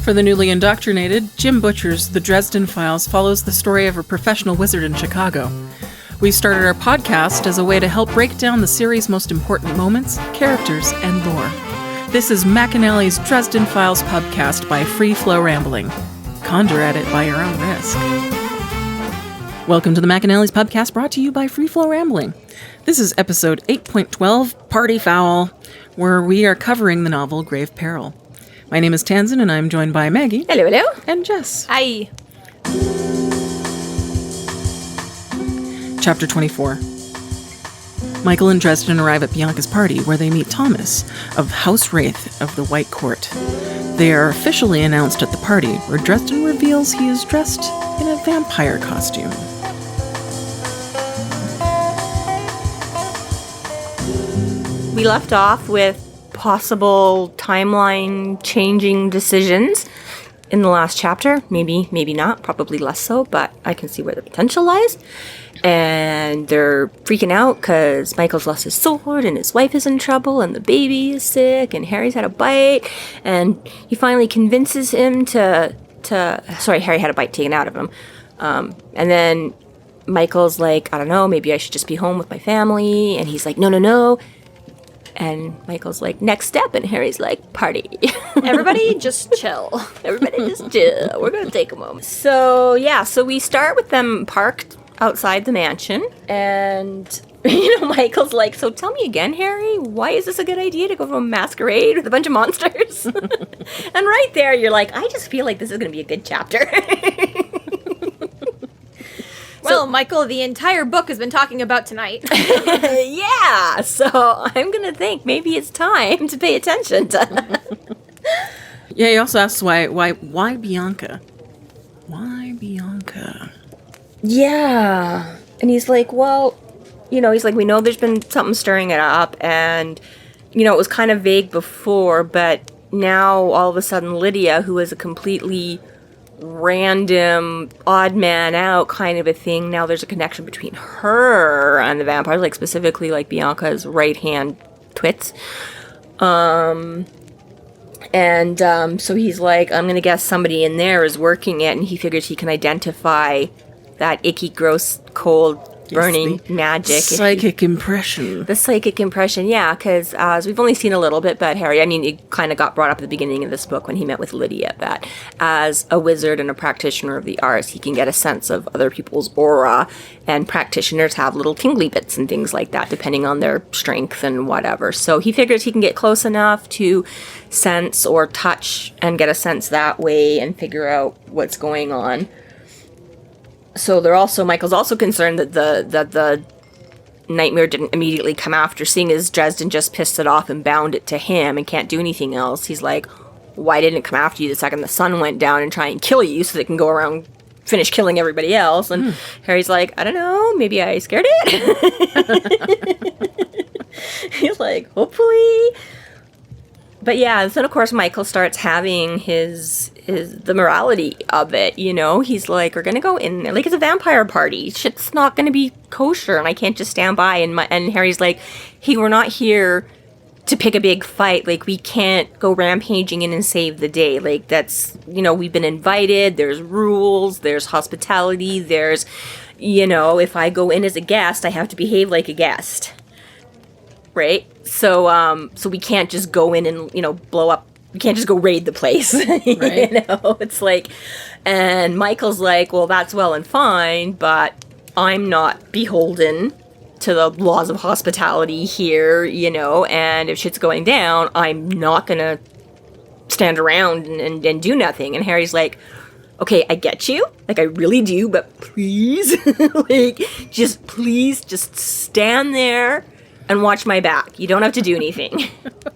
For the newly indoctrinated, Jim Butcher's The Dresden Files follows the story of a professional wizard in Chicago. We started our podcast as a way to help break down the series' most important moments, characters, and lore. This is McAnally's Dresden Files Pubcast by Free Flow Rambling. Conjure at it by your own risk. Welcome to the McAnally's Pubcast, brought to you by Free Flow Rambling. This is episode 8.12, Party Foul, where we are covering the novel Grave Peril. My name is Tansenn, and I'm joined by Maggie. Hello, hello. And Jess. Hi. Chapter 24. Michael and Dresden arrive at Bianca's party, where they meet Thomas, of House Wraith of the White Court. They are officially announced at the party, where Dresden reveals he is dressed in a vampire costume. We left off with possible timeline changing decisions in the last chapter. Maybe not, probably less so, but I can see where the potential lies. And they're freaking out because Michael's lost his sword and his wife is in trouble and the baby is sick and Harry's had a bite, and he finally convinces him to Harry had a bite taken out of him. And then Michael's like, I don't know, maybe I should just be home with my family. And he's like, no. And Michael's like, next step. And Harry's like, party. Everybody just chill. Everybody just chill. We're going to take a moment. So we start with them parked outside the mansion. And, Michael's like, so tell me again, Harry, why is this a good idea to go to a masquerade with a bunch of monsters? And right there, you're like, I just feel like this is going to be a good chapter. Well, Michael, the entire book has been talking about tonight. Yeah, so I'm going to think maybe it's time to pay attention to. Yeah, he also asks why Bianca? Why Bianca? Yeah. And he's like, well, we know there's been something stirring it up, and, it was kind of vague before, but now all of a sudden Lydia, who is a completely random odd man out kind of a thing, now there's a connection between her and the vampires, like specifically like Bianca's right hand twits. So he's like, I'm gonna guess somebody in there is working it, and he figures he can identify that icky, gross, cold, burning magic. Psychic impression. The psychic impression, yeah, because as we've only seen a little bit, but Harry, it kind of got brought up at the beginning of this book when he met with Lydia, that as a wizard and a practitioner of the arts, he can get a sense of other people's aura, and practitioners have little tingly bits and things like that, depending on their strength and whatever. So he figures he can get close enough to sense or touch and get a sense that way and figure out what's going on. So Michael's also concerned that the nightmare didn't immediately come after, seeing as Dresden just pissed it off and bound it to him and can't do anything else. He's like, why didn't it come after you the second the sun went down and try and kill you so they can go around, finish killing everybody else? And Harry's like, I don't know, maybe I scared it. He's like, hopefully. But yeah, then of course Michael starts having the morality of it, He's like, we're gonna go in there, like it's a vampire party. Shit's not gonna be kosher, and I can't just stand by. And Harry's like, hey, we're not here to pick a big fight. Like, we can't go rampaging in and save the day. Like, that's, we've been invited. There's rules. There's hospitality. There's, if I go in as a guest, I have to behave like a guest. Right? So we can't just go in and, blow up. We can't just go raid the place. Right. It's like, and Michael's like, well, that's well and fine, but I'm not beholden to the laws of hospitality here, and if shit's going down, I'm not gonna stand around and do nothing. And Harry's like, okay, I get you. Like, I really do, but please, please stand there and watch my back. You don't have to do anything.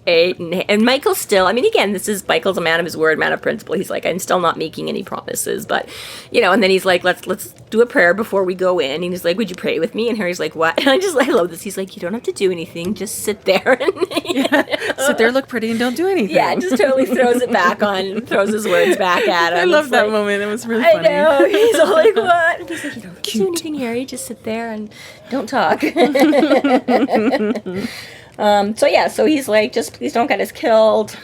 Right? And Michael's still, again, Michael's a man of his word, man of principle. He's like, I'm still not making any promises, but, and then he's like, let's do a prayer before we go in. And he's like, would you pray with me? And Harry's like, what? And I love this. He's like, you don't have to do anything. Just sit there. Sit there, look pretty, and don't do anything. Yeah, just totally throws it back on, throws his words back at him. I love that moment. It was really funny. I know. He's all like, what? And he's like, you don't have to do anything, Harry. Just sit there and don't talk. So he's like, just please don't get us killed.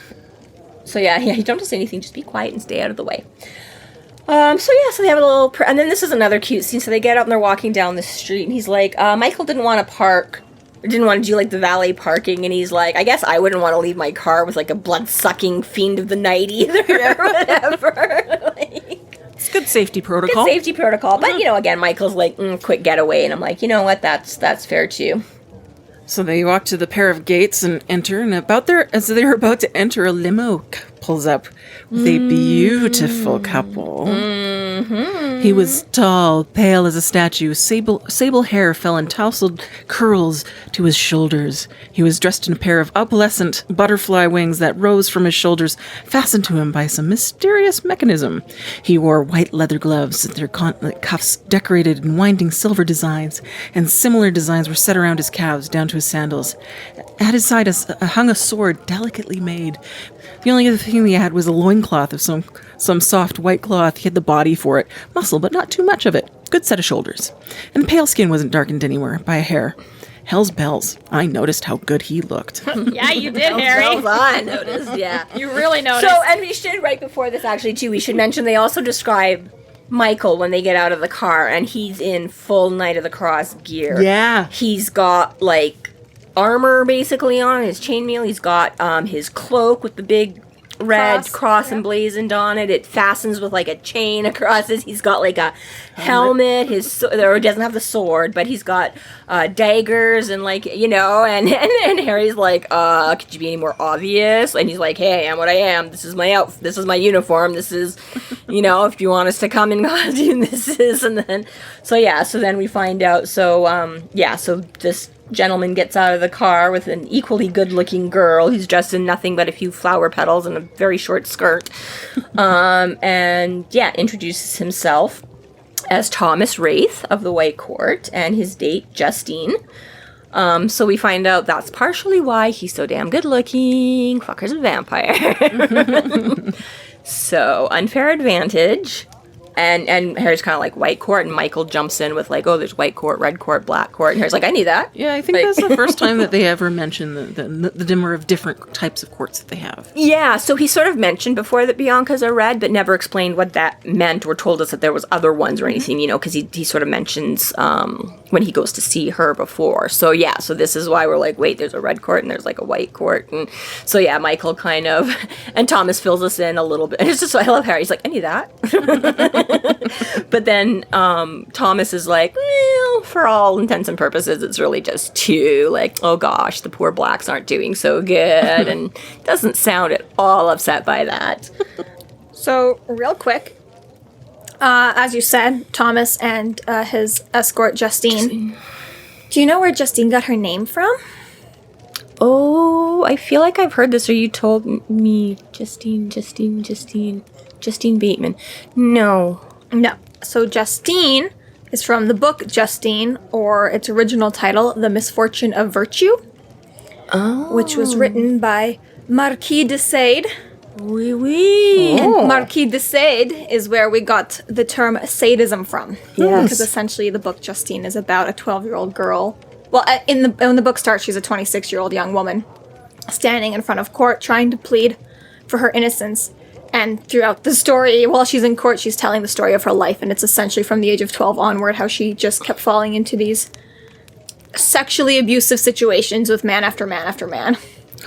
So yeah, you don't have to say anything. Just be quiet and stay out of the way. So they have a little, and then this is another cute scene. So they get up and they're walking down the street, and he's like, Michael didn't want to park, or didn't want to do like the valet parking, and he's like, I guess I wouldn't want to leave my car with like a blood-sucking fiend of the night either, or whatever. It's good safety protocol. But again, Michael's like, quick getaway, and I'm like, you know what, that's fair too. So they walk to the pair of gates and enter, and as they're about to enter, a limo pulls up with a beautiful couple. Mm-hmm. He was tall, pale as a statue. Sable hair fell in tousled curls to his shoulders. He was dressed in a pair of opalescent butterfly wings that rose from his shoulders, fastened to him by some mysterious mechanism. He wore white leather gloves, their gauntlet cuffs decorated in winding silver designs, and similar designs were set around his calves down to his sandals. At his side hung a sword delicately made. The only other thing he had was a loincloth of some soft white cloth. He had the body for it. Muscle, but not too much of it. Good set of shoulders. And pale skin wasn't darkened anywhere by a hair. Hell's bells. I noticed how good he looked. Yeah, you did, Harry. I noticed, yeah. You really noticed. So, and we should, right before this actually, too, we should mention they also describe Michael when they get out of the car, and he's in full Night of the Cross gear. Yeah. He's got, like, armor basically on, his chainmail. He's got his cloak with the big red cross emblazoned on it. It fastens with like a chain across his. He's got like a helmet. Or doesn't have the sword, but he's got daggers and like and Harry's like, could you be any more obvious? And he's like, hey, I am what I am. This is my outfit. This is my uniform. This is, if you want us to come in costume, this is. And then, so then we find out. So this gentleman gets out of the car with an equally good-looking girl who's dressed in nothing but a few flower petals and a very short skirt, introduces himself as Thomas Wraith of the White Court and his date Justine. So we find out that's partially why he's so damn good-looking. Fucker's a vampire. So unfair advantage. And Harry's kind of like, White Court, and Michael jumps in with like, oh, there's White Court, Red Court, Black Court, and Harry's like, I knew that. Yeah, I think that's the first time that they ever mention the number of different types of courts that they have. Yeah, so he sort of mentioned before that Bianca's are red, but never explained what that meant or told us that there was other ones or anything, because he sort of mentions when he goes to see her before. So so this is why we're like, wait, there's a Red Court and there's like a White Court. And so Michael kind of, and Thomas fills us in a little bit. And it's just, I love Harry. He's like, I knew that. But then Thomas is like, well, for all intents and purposes, it's really just two. Like, oh gosh, the poor blacks aren't doing so good, and doesn't sound at all upset by that. So, real quick, as you said, Thomas and his escort, Justine. Do you know where Justine got her name from? Oh, I feel like I've heard this, or you told me. Justine Bateman. No. So Justine is from the book Justine, or its original title, The Misfortune of Virtue, which was written by Marquis de Sade. Oui, oui. And Marquis de Sade is where we got the term sadism from. Yes. Because essentially the book Justine is about a 12-year-old girl. Well, when the book starts, she's a 26-year-old young woman standing in front of court trying to plead for her innocence. And throughout the story, while she's in court, she's telling the story of her life. And it's essentially from the age of 12 onward how she just kept falling into these sexually abusive situations with man after man after man.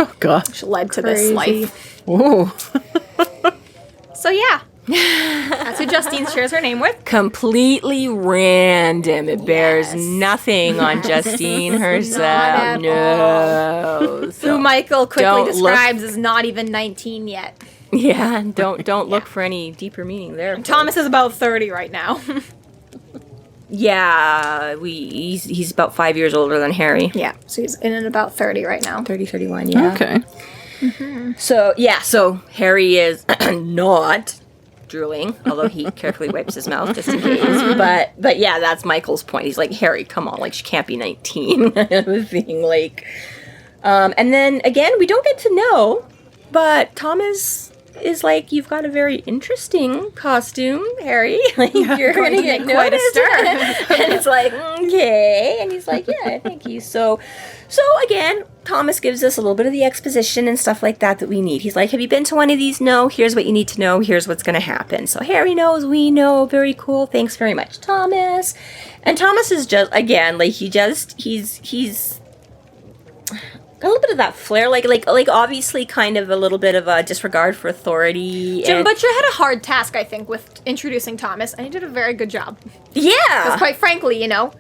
Oh, God. Which led to this life. Whoa. So, yeah. That's who Justine shares her name with. Completely random. It bears nothing on Justine herself. No. Who Michael quickly describes as not even 19 yet. Yeah, don't look for any deeper meaning there. Thomas is about 30 right now. Yeah, he's about 5 years older than Harry. Yeah, so he's in at about 30 right now. 30, 31, yeah. Okay. Mm-hmm. So Harry is not drooling, although he carefully wipes his mouth just in case. But yeah, that's Michael's point. He's like, Harry, come on, like, she can't be 19. Being like, and then again, we don't get to know, but Thomas is like, you've got a very interesting costume, Harry. Like, you're going to get quite a stir. And it's like, okay. And he's like, yeah, thank you. So again, Thomas gives us a little bit of the exposition and stuff like that we need. He's like, have you been to one of these? No. Here's what you need to know. Here's what's going to happen. So Harry knows, we know. Very cool. Thanks very much, Thomas. And Thomas is just, again, like, he's a little bit of that flair, like obviously kind of a little bit of a disregard for authority. Jim Butcher had a hard task, I think, with introducing Thomas, and he did a very good job. Yeah. Because quite frankly, you know,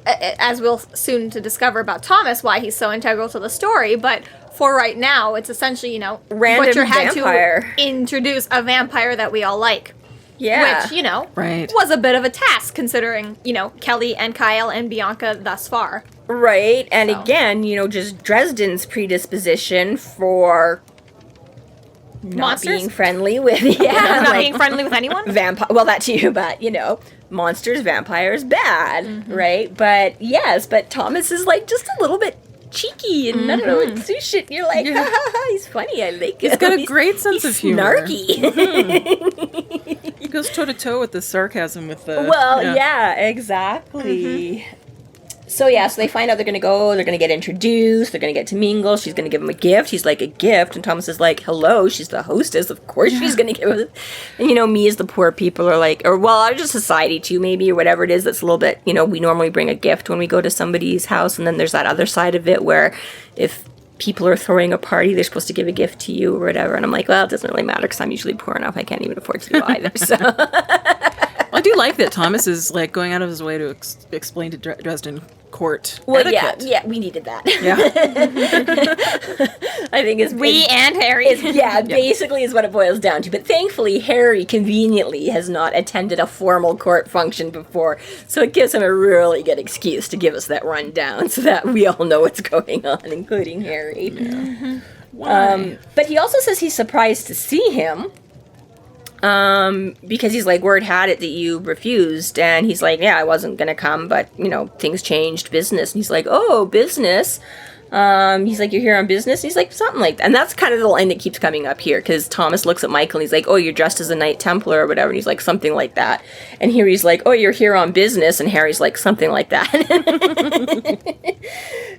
as we'll soon to discover about Thomas, why he's so integral to the story, but for right now, it's essentially, you know, random Butcher had vampire. to introduce a vampire that we all like. Yeah. Which, you know, Right. was a bit of a task considering, you know, Kelly and Kyle and Bianca thus far. Right. And So. again, you know, just Dresden's predisposition for not Monsters? being friendly with, Not like, being friendly with anyone. vampire. Well, that too, but you know, monsters, vampires, bad, right? But yes, but Thomas is like just a little bit cheeky and I don't know, it's so shit. You're like, ha, ha, ha, he's funny. I like him. He's got a great sense of humor. Snarky. He goes toe to toe with the sarcasm with the. Well, yeah, exactly. So so they find out they're going to get introduced, they're going to get to mingle, she's going to give him a gift. He's like, a gift? And Thomas is like, hello, she's the hostess, of course she's going to give it. And, you know, me as the poor people are like, or well, our just society too, maybe, or whatever it is that's a little bit, you know, we normally bring a gift when we go to somebody's house, and then there's that other side of it where if people are throwing a party, they're supposed to give a gift to you or whatever. And I'm like, well, it doesn't really matter because I'm usually poor enough, I can't even afford to do either, so... I do like that Thomas is like going out of his way to explain to Dresden court Well, etiquette. yeah, we needed that. Yeah. I think it's We and Harry. basically is what it boils down to. But thankfully, Harry conveniently has not attended a formal court function before, so it gives him a really good excuse to give us that rundown so that we all know what's going on, including Harry. Why? But he also says he's surprised to see him. Because he's like, word had it that you refused, and he's like, yeah, I wasn't gonna come, but, you know, things changed, business, and he's like, oh, business, he's like, you're here on business, and he's like, something like that, and that's kind of the line that keeps coming up here, because Thomas looks at Michael, and he's like, oh, you're dressed as a Knight Templar, or whatever, and he's like, something like that, and here he's like, oh, you're here on business, and Harry's like, something like that.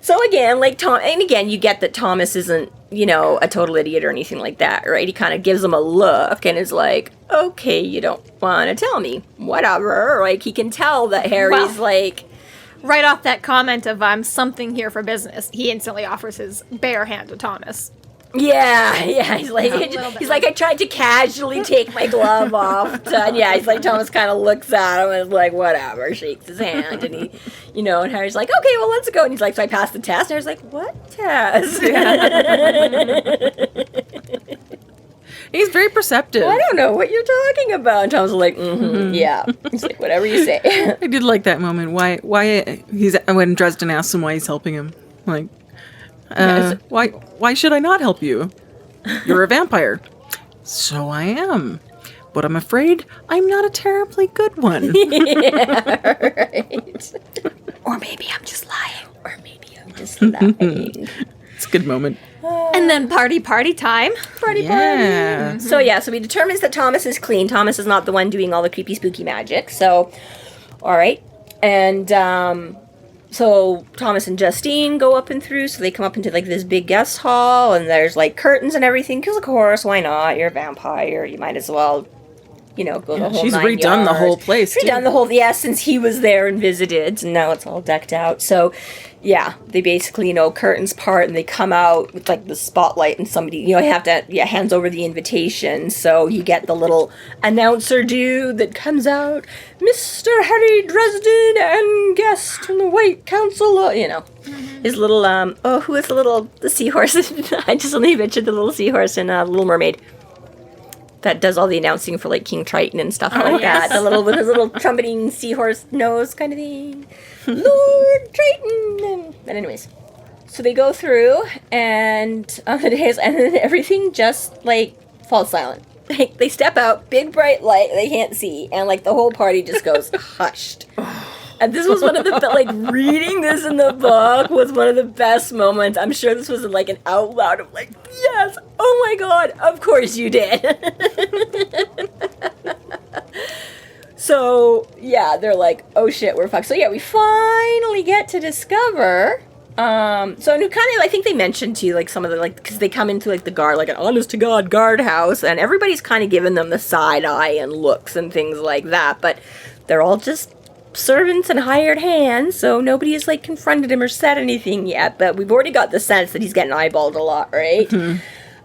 So again, like, and again, you get that Thomas isn't, you know, a total idiot or anything like that, right? He kind of gives him a look and is like, okay, you don't want to tell me. Whatever. Like, he can tell that Harry's like... Right off that comment of, I'm something here for business, he instantly offers his bare hand to Thomas. Yeah, he's like, bit I tried to casually take my glove off. He's like, Thomas kind of looks at him and is like, whatever, shakes his hand, and he, you know, and Harry's like, okay, well, let's go. And he's like, so I passed the test? And Harry's like, what test? He's very perceptive. I don't know what you're talking about. And Tom's like, yeah. He's like, whatever you say. I did like that moment. Why he's when Dresden asks him why he's helping him. Like, why should I not help you? You're a vampire. So I am. But I'm afraid I'm not a terribly good one. Yeah, right. Or maybe I'm just lying. Or maybe I'm just lying. It's a good moment. And then party time. Party. So he determines that Thomas is clean. Thomas is not the one doing all the creepy spooky magic. So, all right. And so Thomas and Justine go up and through. So they come up into like this big guest hall, and there's like curtains and everything. Because of course, why not? You're a vampire. You might as well, you know, go the whole She's 9 redone the yards. whole place. Redone the whole, since he was there and visited, and now it's all decked out. So, yeah, they basically, you know, curtains part, and they come out with like the spotlight, and somebody, you know, have to, hands over the invitation. So you get the little announcer dude that comes out, Mr. Harry Dresden and guest from the White Council, you know. His little, who is the seahorse? I just only mentioned the little seahorse in Little Mermaid. That does all the announcing for like King Triton and stuff like that. The little with his little trumpeting seahorse nose kind of thing. Lord Triton. But anyways, so they go through, and then everything just like falls silent. They step out, big bright light, they can't see, and like the whole party just goes hushed. And this was one of the, like, reading this in the book was one of the best moments. I'm sure this was like an out loud of like, yes, oh my God, of course you did. So, yeah, they're like, oh shit, we're fucked. So, yeah, we finally get to discover So kind of, I think they mentioned to you, like, some of the, like, because they come into, like, the guard, like, an honest-to-God guardhouse, and everybody's kind of giving them the side eye and looks and things like that, but they're all just servants and hired hands, so nobody has, like, confronted him or said anything yet, but we've already got the sense that he's getting eyeballed a lot, right? Mm-hmm.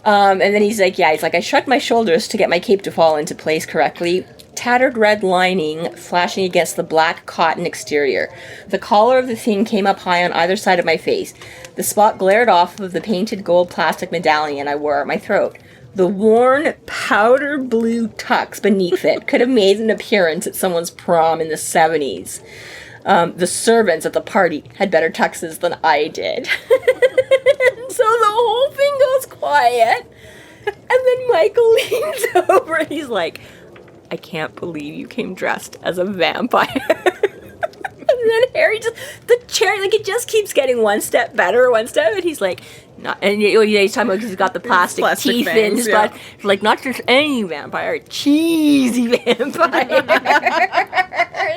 And then he's like, I shrugged my shoulders to get my cape to fall into place correctly. Tattered red lining flashing against the black cotton exterior. The collar of the thing came up high on either side of my face. The spot glared off of the painted gold plastic medallion I wore at my throat. The worn powder blue tux beneath it could have made an appearance at someone's prom in the 70s. The servants at the party had better tuxes than I did. So the whole thing goes quiet. And then Michael leans over and he's like, I can't believe you came dressed as a vampire. And then Harry the chair, like, it just keeps getting one step better, and he's like, not, and he's talking about because he's got the plastic teeth fangs, in his butt. Like, not just any vampire, cheesy vampire.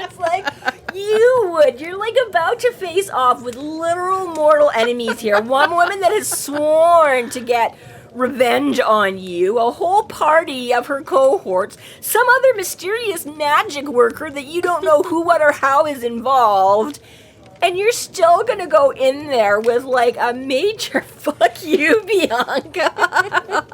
It's like, you're like about to face off with literal mortal enemies here. One woman that has sworn to get revenge on you, a whole party of her cohorts, some other mysterious magic worker that you don't know who, what, or how is involved, and you're still gonna go in there with, like, a major fuck you, Bianca.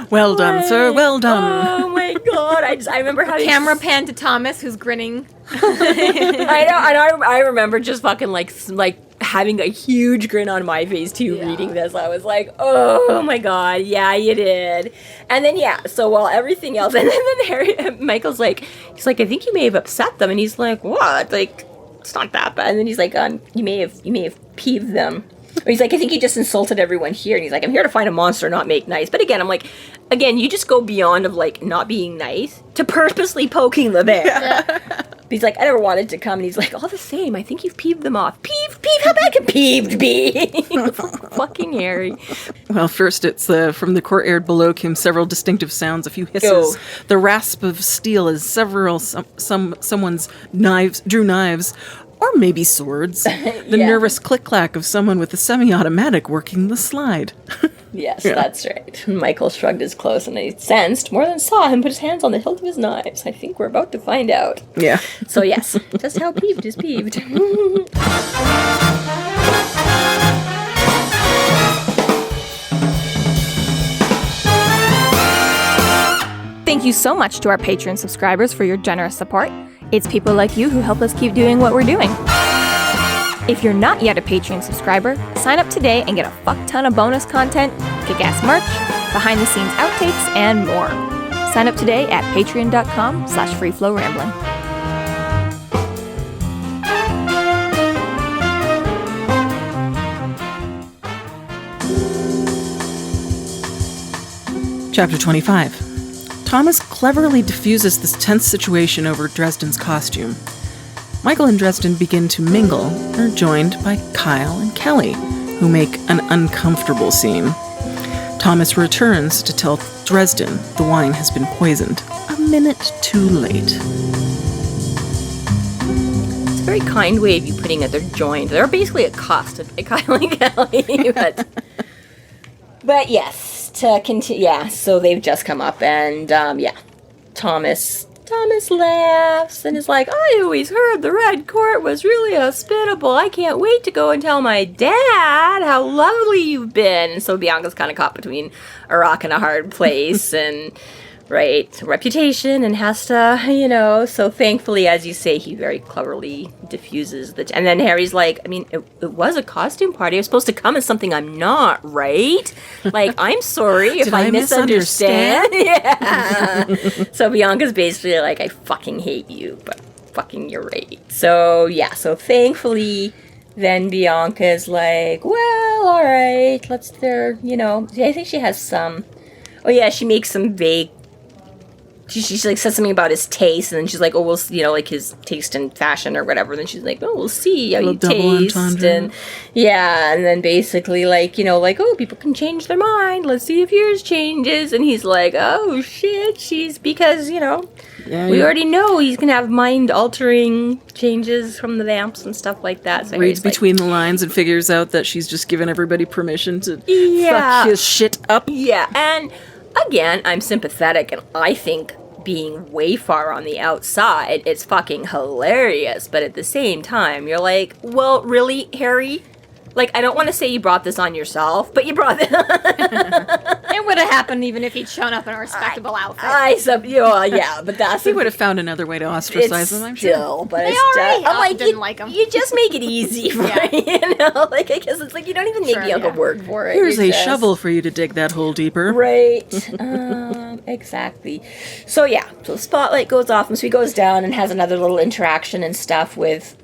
Well done, sir, well done. Oh my god, I remember having... Camera pan to Thomas, who's grinning. I remember just fucking, like having a huge grin on my face too, reading this. I was like, oh my god, yeah, you did. And then, so while everything else, and then Michael's like, he's like, I think you may have upset them. And he's like, what? Like, it's not that bad. And then he's like, you may have peeved them. Or he's like, I think you just insulted everyone here. And he's like, I'm here to find a monster, not make nice. But again, I'm like, you just go beyond of, like, not being nice to purposely poking the bear. Yeah. He's like, I never wanted to come. And he's like, all the same, I think you've peeved them off. Peeve, how bad can peeved be? Fucking Harry. Well, first it's from the courtyard below came several distinctive sounds, a few hisses, the rasp of steel as someone's drew knives, or maybe swords, the nervous click-clack of someone with a semi-automatic working the slide. Yes, that's right. Michael shrugged his clothes, and I sensed, more than saw him put his hands on the hilt of his knives. I think we're about to find out. Yeah. So yes, just how peeved is peeved. Thank you so much to our Patreon subscribers for your generous support. It's people like you who help us keep doing what we're doing. If you're not yet a Patreon subscriber, sign up today and get a fuck ton of bonus content, kick-ass merch, behind-the-scenes outtakes, and more. Sign up today at patreon.com/freeflowrambling. Chapter 25. Thomas cleverly diffuses this tense situation over Dresden's costume. Michael and Dresden begin to mingle and are joined by Kyle and Kelly, who make an uncomfortable scene. Thomas returns to tell Dresden the wine has been poisoned a minute too late. It's a very kind way of you putting it. They're joined. They're basically accosted by Kyle and Kelly. But yes, to continue, so they've just come up, and Thomas laughs and is like, I always heard the Red Court was really hospitable. I can't wait to go and tell my dad how lovely you've been. And so Bianca's kind of caught between a rock and a hard place and, reputation, and has to, so thankfully, as you say, he very cleverly diffuses and then Harry's like, I mean, it was a costume party. I was supposed to come as something I'm not, right? Like, I'm sorry if I misunderstand. Yeah. So Bianca's basically like, I fucking hate you, but fucking you're right. So, so thankfully, then Bianca's like, well, all right, I think she has some, she makes some vague she like says something about his taste, and then she's like, oh, we'll like his taste in fashion or whatever. And then she's like, oh, we'll see how you taste, and and then basically like like, oh, people can change their mind. Let's see if yours changes. And he's like, oh shit, because we already know he's gonna have mind altering changes from the vamps and stuff like that. So reads between the lines and figures out that she's just given everybody permission to fuck his shit up. Yeah, and again, I'm sympathetic, and I think being way far on the outside, it's fucking hilarious. But at the same time, you're like, well, really, Harry? Like, I don't want to say you brought this on yourself, but you brought it on. It would have happened even if he'd shown up in a respectable outfit. But that's... He would have found another way to ostracize him, I'm sure. But it's still... I'm like, didn't like him. You just make it easy for like, I guess it's like, you don't even make me have to work for it. Here's a shovel for you to dig that hole deeper. Right. Exactly. So, so the spotlight goes off, and so he goes down and has another little interaction and stuff with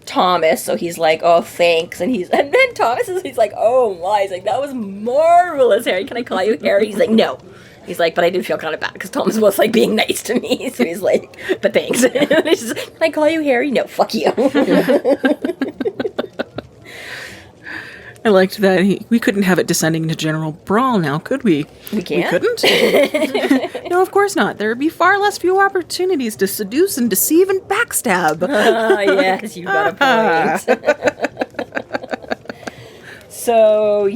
Thomas, so he's like, oh, thanks, and then Thomas he's like, oh my, he's like, that was marvelous, Harry, can I call you Harry? He's like, no. He's like, but I did feel kind of bad, because Thomas was, like, being nice to me, so he's like, but thanks. And he's just, can I call you Harry? No, fuck you. I liked that. We couldn't have it descending to general brawl now, could we? We can't? We couldn't? No, of course not. There would be far less few opportunities to seduce and deceive and backstab. Yes, you got a point. So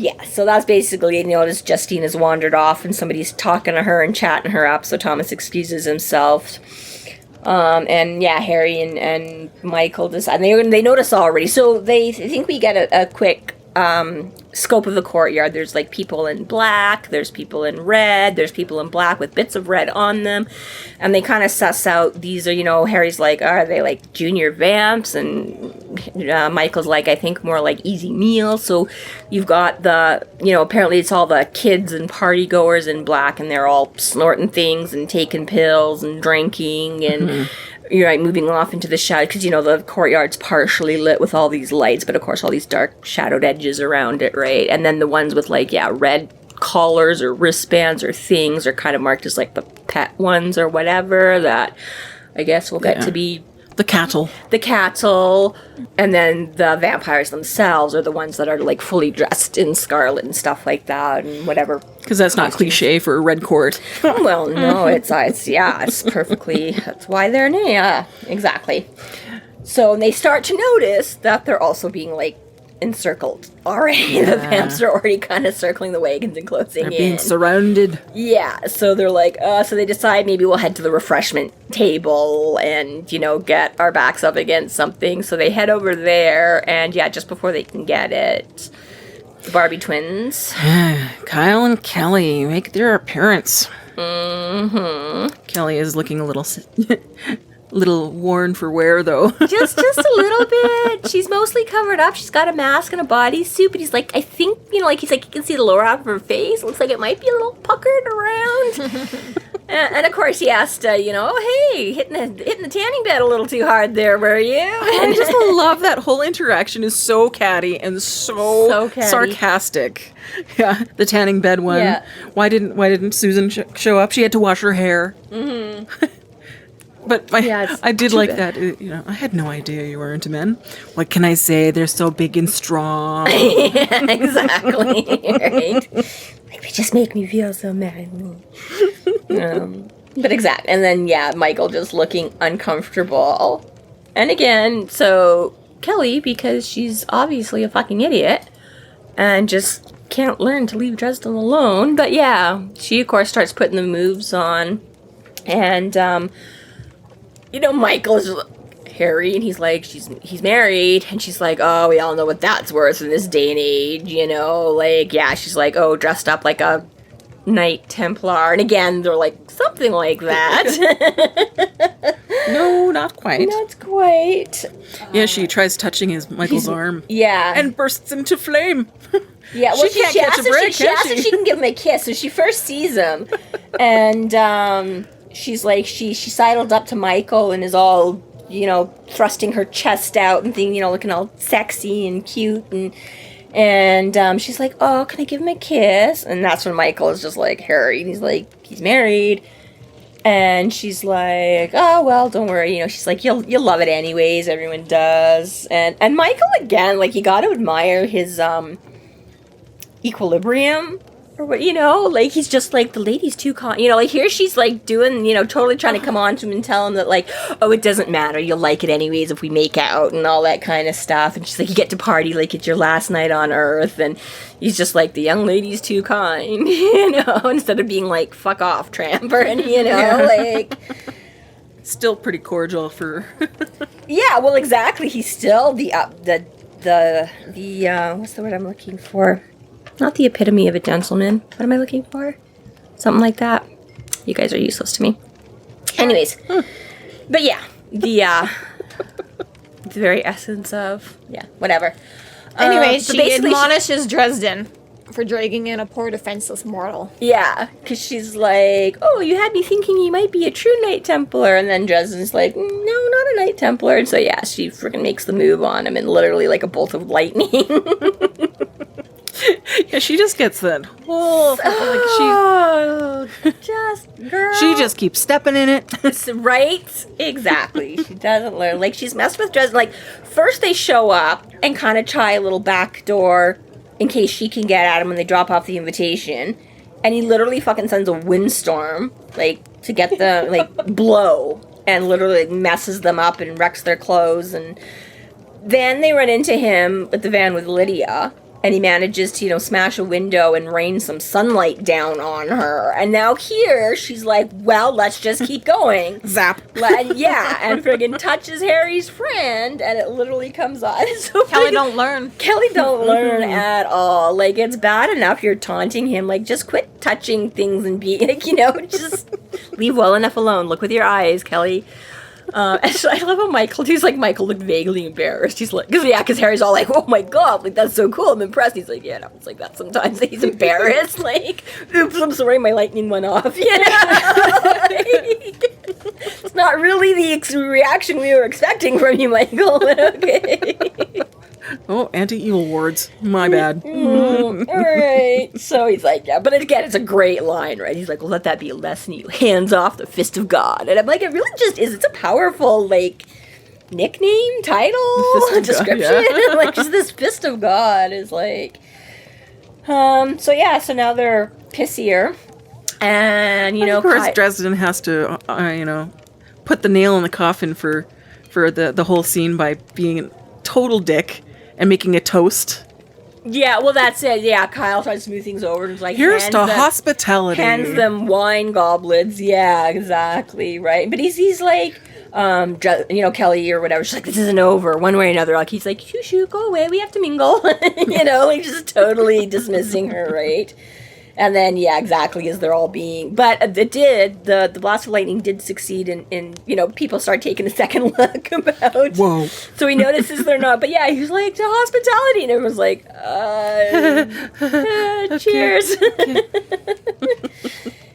that's basically, as Justine has wandered off and somebody's talking to her and chatting her up, so Thomas excuses himself. Harry and Michael decide, they notice already, so they think we get a quick scope of the courtyard. There's like people in black, there's people in red, there's people in black with bits of red on them, and they kind of suss out these are, Harry's like, are they like junior vamps? And Michael's like, I think more like easy meals. So you've got the, apparently it's all the kids and party goers in black, and they're all snorting things and taking pills and drinking and you're right, moving off into the shadow, because the courtyard's partially lit with all these lights, but of course all these dark shadowed edges around it, right? And then the ones with red collars or wristbands or things are kind of marked as like the pet ones or whatever that I guess will get to be the cattle. And then the vampires themselves are the ones that are like fully dressed in scarlet and stuff like that and whatever. Because that's not cliche for a red court. Well, no, it's perfectly, that's why they're new. Yeah, exactly. So they start to notice that they're also being like encircled already. The vamps are already kind of circling the wagons and closing in. Being surrounded. Yeah, so they're like, so they decide maybe we'll head to the refreshment table and, get our backs up against something. So they head over there, and just before they can get it, the Barbie twins. Kyle and Kelly make their appearance. Mm-hmm. Kelly is looking a little worn for wear, though. just a little bit. She's mostly covered up. She's got a mask and a bodysuit, but he's like, I think, he's like, you can see the lower half of her face. Looks like it might be a little puckered around. and of course he asked, oh, hey, hitting the tanning bed a little too hard there, were you? I just love that whole interaction is so catty and so catty. Sarcastic. Yeah, the tanning bed one. Yeah. Why didn't Susan show up? She had to wash her hair. Mm-hmm. But I did like that. I had no idea you were into men. What can I say? They're so big and strong. Yeah, exactly. Right? Like, they just make me feel so mad. But exactly. And then, Michael just looking uncomfortable. And again, so Kelly, because she's obviously a fucking idiot and just can't learn to leave Dresden alone. But she, of course, starts putting the moves on. And, Michael's Harry, and he's like, he's married, and she's like, oh, we all know what that's worth in this day and age, she's like, oh, dressed up like a Knight Templar, and again, they're like, something like that. No, not quite. Not quite. Yeah, she tries touching Michael's arm. Yeah. And bursts into flame. Yeah, well, she can't catch a break, she asks if she can give him a kiss, so she first sees him, and, she's like, she sidled up to Michael and is all, thrusting her chest out and looking all sexy and cute. And she's like, oh, can I give him a kiss? And that's when Michael is just like, Harry. And he's like, he's married. And she's like, oh, well, don't worry. You know, she's like, you'll love it anyways. Everyone does. And Michael, again, like, you got to admire his equilibrium. Or what, you know, like, he's just like, the lady's too you know, like, here she's, like, doing, you know, totally trying to come on to him and tell him that, like, oh, it doesn't matter, you'll like it anyways if we make out and all that kind of stuff. And she's like, you get to party like it's your last night on Earth. And he's just like, the young lady's too kind, you know, instead of being like, fuck off, tramp, or, you know, like... Still pretty cordial for... Yeah, well, exactly, he's still the what's the word I'm looking for? Not the epitome of a gentleman. What am I looking for? Something like that. You guys are useless to me. Anyways. But yeah. The very essence of... Yeah, whatever. Anyway, so she basically admonishes Dresden for dragging in a poor defenseless mortal. Yeah, because she's like, oh, you had me thinking you might be a true Knight Templar. And then Dresden's like, no, not a Knight Templar. And so, yeah, she freaking makes the move on him and literally like a bolt of lightning. Yeah, she just gets that whole... Girl. She just keeps stepping in it. Right? Exactly. She doesn't learn. Like, she's messed with Dresden. Like, first they show up and kind of try a little back door in case she can get at him when they drop off the invitation. And he literally fucking sends a windstorm, like, to get the, like, blow. And literally messes them up and wrecks their clothes. And then they run into him at the van with Lydia. And he manages to, you know, smash a window and rain some sunlight down on her. And now here, she's like, well, let's just keep going. Zap. Yeah, and friggin' touches Harry's friend, and it literally comes on. So Kelly don't learn. Kelly don't learn at all. Like, it's bad enough you're taunting him. Like, just quit touching things and be, like, you know, just leave well enough alone. Look with your eyes, Kelly. And so I love how Michael looked vaguely embarrassed. He's like, because Harry's all like, oh my god, like, that's so cool, I'm impressed. He's like, yeah, no, it's like that sometimes. He's embarrassed, like, oops, I'm sorry, my lightning went off, you know? Like, it's not really the reaction we were expecting from you, Michael, okay. Oh, anti-evil wards. My bad. Alright. So he's like, yeah, but again, it's a great line, right? He's like, well, let that be a lesson, you hands off the fist of God. And I'm like, it really just is. It's a powerful, like, nickname, title, description. God, yeah. Like, just this fist of God is like... So yeah, so now they're pissier. And, you know... Of course, Dresden has to, you know, put the nail in the coffin for the whole scene by being a total dick. And making a toast. Yeah, well, that's it. Yeah, Kyle tries to smooth things over and is like, here's to hospitality. Hands them wine goblets. Yeah, exactly, right. But he's like, you know, Kelly or whatever. She's like, this isn't over, one way or another. Like, he's like, shoo, go away. We have to mingle. You know, like, just totally dismissing her, right? And then, yeah, exactly, as they're all being... But the blast of lightning did succeed in, you know, people start taking a second look about... Whoa. So he notices they're not... But yeah, he's like, to hospitality. And everyone's like, cheers.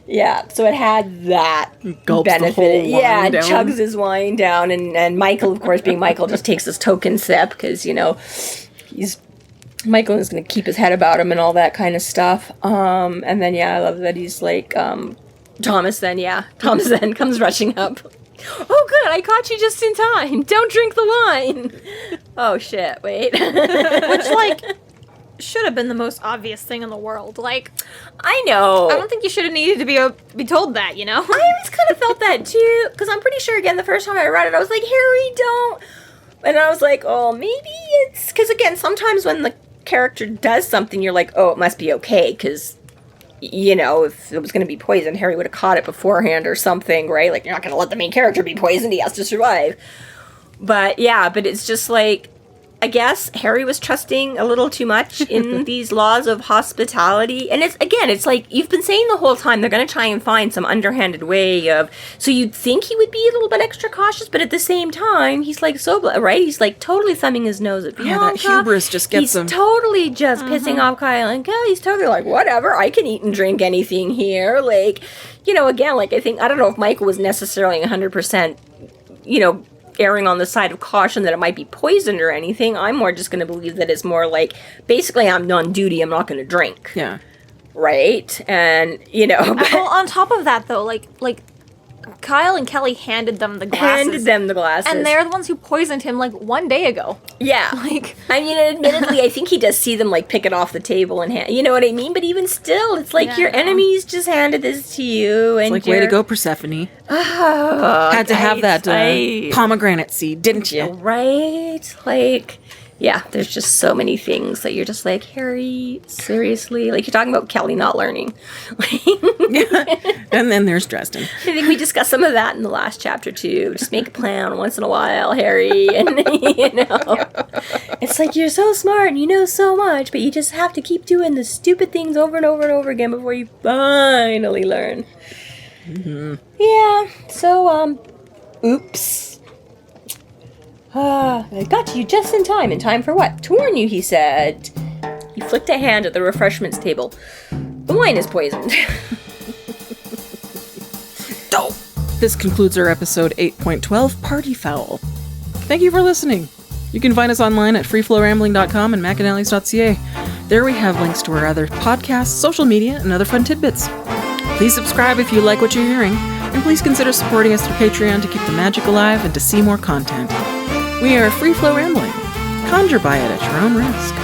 Yeah, so it had that Gulps benefit. the whole wine down. Chugs his wine down. And Michael, of course, being Michael, just takes this token sip because, you know, Michael is going to keep his head about him and all that kind of stuff. And then, yeah, I love that he's like, Thomas then comes rushing up. Oh, good, I caught you just in time. Don't drink the wine. Oh, shit, wait. Which, like, should have been the most obvious thing in the world. Like, I know. I don't think you should have needed to be told that, you know? I always kind of felt that, too. Because I'm pretty sure, again, the first time I read it, I was like, Harry, don't. And I was like, oh, maybe it's... Because, again, sometimes when the character does something, you're like, oh, it must be okay, because, you know, if it was going to be poison, Harry would have caught it beforehand or something, right? Like, you're not going to let the main character be poisoned, he has to survive. But, yeah, but it's just like, I guess Harry was trusting a little too much in these laws of hospitality. And it's like, you've been saying the whole time, they're going to try and find some underhanded way of, so you'd think he would be a little bit extra cautious, but at the same time, he's like, right? He's like totally thumbing his nose at Bianca. Yeah, that hubris just gets him. He's totally just pissing off Kyle, and he's totally like, whatever, I can eat and drink anything here. Like, you know, again, like, I don't know if Michael was necessarily 100%, you know, erring on the side of caution that it might be poisoned or anything. I'm more just going to believe that it's more like, basically, I'm on duty, I'm not going to drink. Yeah. Right? And, you know. Well, on top of that, though, like Kyle and Kelly handed them the glasses. Handed them the glasses. And they're the ones who poisoned him, like, 1 day ago. Yeah. Like, I mean, admittedly, I think he does see them, like, pick it off the table and you know what I mean? But even still, it's like your enemies just handed this to you. And Like, way to go, Persephone. Had to have that pomegranate seed, didn't you? Right? Like, yeah, there's just so many things that you're just like, Harry, seriously? Like, you're talking about Kelly not learning. And then there's Dresden. I think we discussed some of that in the last chapter, too. Just make a plan once in a while, Harry. And, you know, it's like, you're so smart and you know so much, but you just have to keep doing the stupid things over and over and over again before you finally learn. Mm-hmm. Yeah, so, oops. I got to you just in time. In time for what? To warn you, he said. He flicked a hand at the refreshments table. The wine is poisoned. This concludes our episode 8.12, Party Foul. Thank you for listening. You can find us online at freeflowrambling.com and McAnally's.ca. There we have links to our other podcasts, social media, and other fun tidbits. Please subscribe if you like what you're hearing, and please consider supporting us through Patreon to keep the magic alive and to see more content. We are Free Flow Rambling. Conjure by it at your own risk.